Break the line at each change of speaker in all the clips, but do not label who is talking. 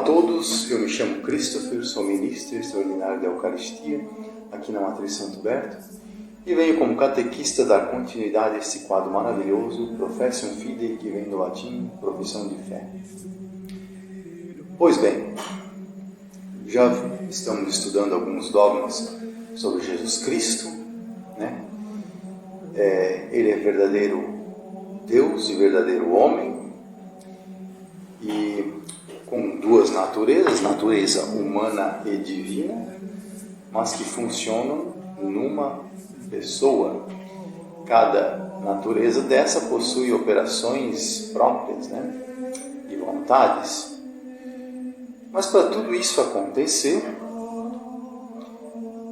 Olá a todos, eu me chamo Christopher, sou ministro extraordinário da Eucaristia aqui na Matriz Santo Berto e venho como catequista dar continuidade a este quadro maravilhoso, Professium Fidei, que vem do latim, profissão de fé. Pois bem, já estamos estudando alguns dogmas sobre Jesus Cristo, né? Ele é verdadeiro Deus e verdadeiro homem, e com duas naturezas, natureza humana e divina, mas que funcionam numa pessoa. Cada natureza dessa possui operações próprias, né? E vontades. Mas para tudo isso acontecer,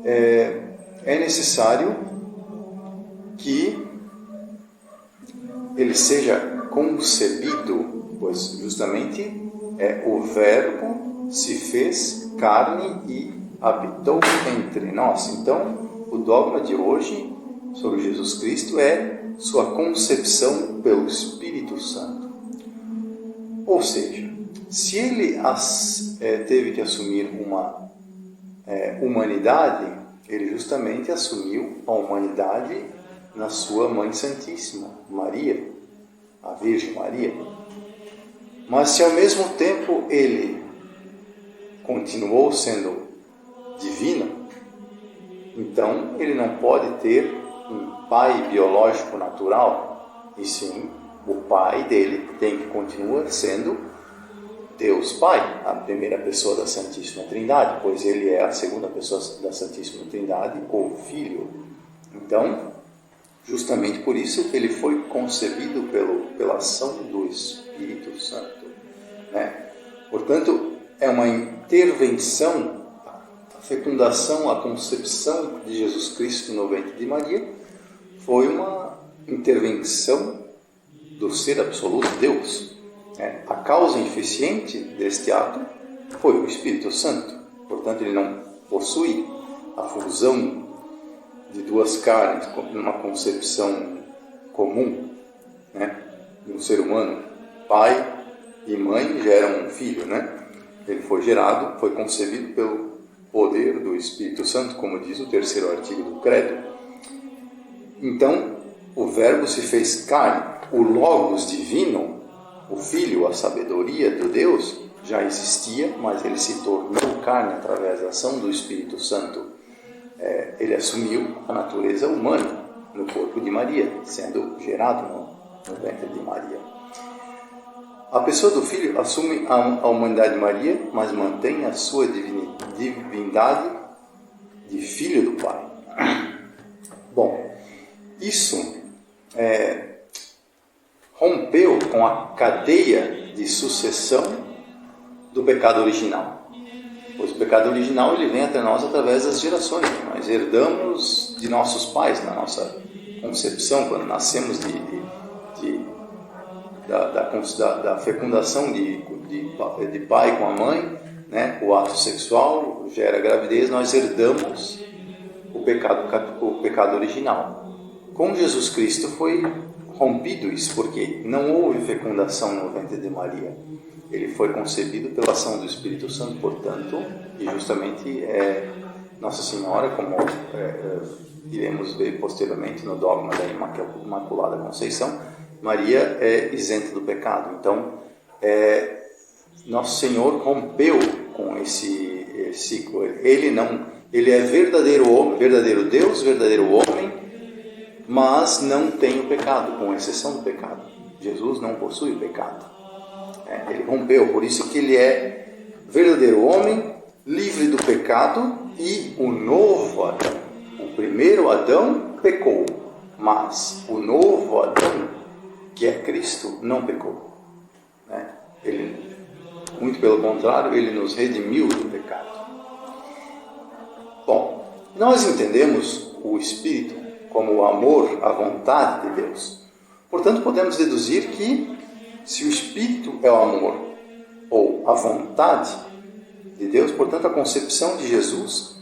é necessário que ele seja concebido, pois justamente o Verbo se fez carne e habitou entre nós. Então, o dogma de hoje sobre Jesus Cristo é sua concepção pelo Espírito Santo. Ou seja, se ele teve que assumir uma humanidade, ele justamente assumiu a humanidade na sua Mãe Santíssima, Maria, a Virgem Maria. Mas se ao mesmo tempo ele continuou sendo divino, então ele não pode ter um pai biológico natural, e sim o pai dele tem que continuar sendo Deus Pai, a primeira pessoa da Santíssima Trindade, pois ele é a segunda pessoa da Santíssima Trindade, o Filho. Então, justamente por isso ele foi concebido pela ação do Espírito Santo, né? Portanto, é uma intervenção, a fecundação, a concepção de Jesus Cristo no ventre de Maria foi uma intervenção do ser absoluto Deus. A causa eficiente deste ato foi o Espírito Santo. Portanto, ele não possui a fusão de duas carnes numa concepção comum, né? Um ser humano, pai e mãe geram um filho, né? Ele foi gerado, foi concebido pelo poder do Espírito Santo, como diz o terceiro artigo do Credo. Então, o Verbo se fez carne. O Logos divino, o Filho, a sabedoria de Deus, já existia, mas ele se tornou carne através da ação do Espírito Santo. Ele assumiu a natureza humana no corpo de Maria, sendo gerado no ventre de Maria. A pessoa do Filho assume a humanidade de Maria, mas mantém a sua divindade de Filho do Pai. Bom, isso rompeu com a cadeia de sucessão do pecado original. Pois o pecado original ele vem até nós através das gerações. Nós herdamos de nossos pais, na nossa concepção, quando nascemos da fecundação de pai com a mãe, né? O ato sexual gera gravidez, nós herdamos o pecado original. Com Jesus Cristo foi rompido isso, porque não houve fecundação no ventre de Maria. Ele foi concebido pela ação do Espírito Santo, portanto, e justamente Nossa Senhora, como iremos ver posteriormente no dogma da Imaculada Conceição, Maria é isenta do pecado. Então, Nosso Senhor rompeu com esse ciclo. Ele é verdadeiro homem, verdadeiro Deus, verdadeiro homem, mas não tem o pecado, com exceção do pecado. Jesus não possui o pecado. Ele rompeu, por isso que ele é verdadeiro homem, livre do pecado, e o novo Adão. O primeiro Adão pecou, mas o novo Adão, que é Cristo, não pecou. Ele, muito pelo contrário, ele nos redimiu do pecado. Bom, nós entendemos o Espírito como o amor, a vontade de Deus. Portanto, podemos deduzir que se o Espírito é o amor ou a vontade de Deus, portanto, a concepção de Jesus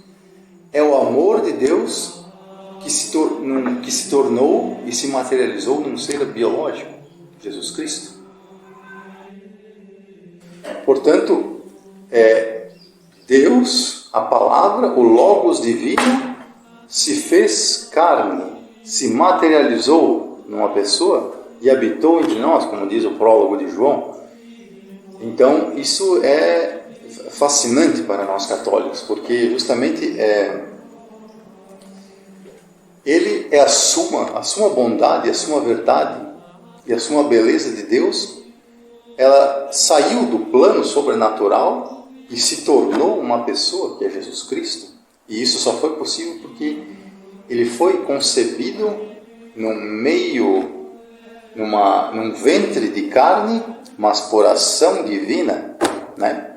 é o amor de Deus que se tornou e se materializou num ser biológico, Jesus Cristo. Portanto, Deus, a palavra, o Logos divino, se fez carne, se materializou numa pessoa e habitou entre nós, como diz o prólogo de João. Então, isso é fascinante para nós católicos, porque justamente ele é a suma bondade, a suma verdade e a suma beleza de Deus. Ela saiu do plano sobrenatural e se tornou uma pessoa, que é Jesus Cristo. E isso só foi possível porque ele foi concebido num ventre de carne, mas por ação divina, né?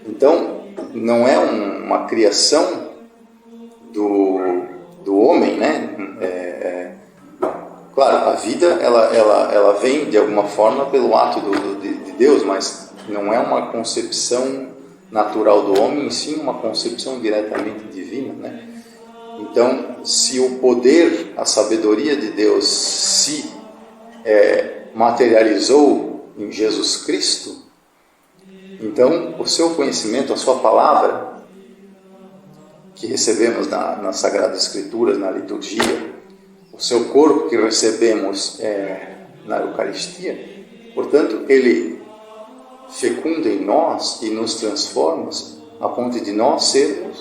Então, não é uma criação do homem, né? Claro, a vida ela vem de alguma forma pelo ato de Deus, mas não é uma concepção natural do homem, sim uma concepção diretamente divina, né? Então, se o poder, a sabedoria de Deus se materializou em Jesus Cristo, então o seu conhecimento, a sua palavra, que recebemos nas Sagradas Escrituras, na liturgia, o seu corpo que recebemos na Eucaristia, portanto, ele fecunda em nós e nos transforma a ponto de nós sermos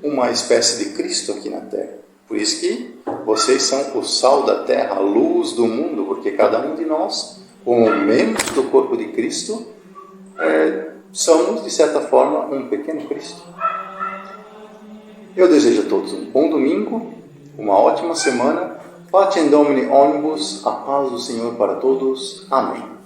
uma espécie de Cristo aqui na Terra. Por isso que vocês são o sal da terra, a luz do mundo, porque cada um de nós, como membros do corpo de Cristo, somos, de certa forma, um pequeno Cristo. Eu desejo a todos um bom domingo, uma ótima semana. Pacem Domini omnibus, a paz do Senhor para todos. Amém.